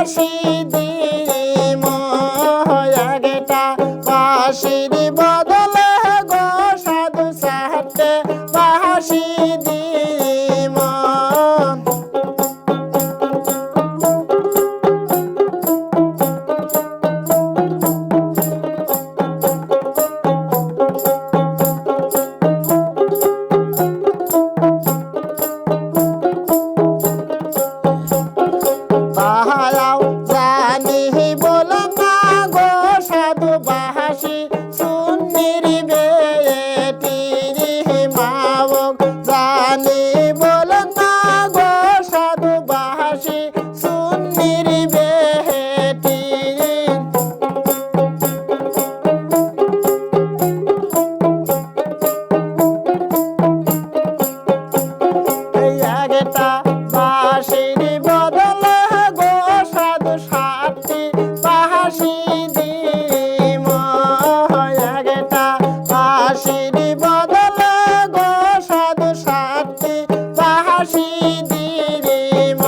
বাঁশি দিম একটা বাঁশির বদলে গো সাধু সাথে বাঁশি দিম বাহারাও জানি বল না গো সাধু বাঁশি সুন্নির বেটি মাওক জানি বল না গো সাধু বাঁশি সুন্নির বেটি একটা বাঁশির বদলে গো সাধু সাথী বাঁশি দিম একটা বাঁশির বদলে গো সাধু সাথী বাঁশি দিম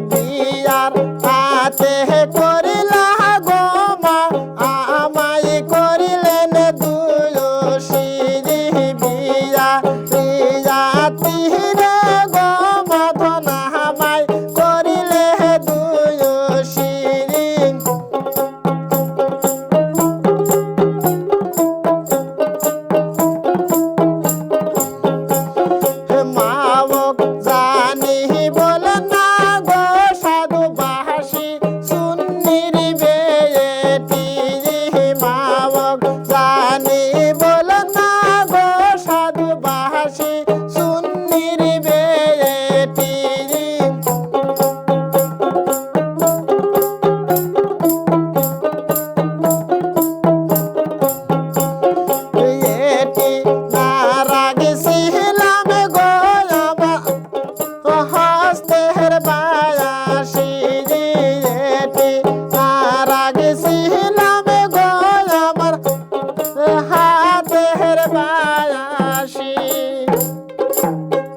বিয়ার হাতে করিলা গো মা আমায় করিলেন দুলসী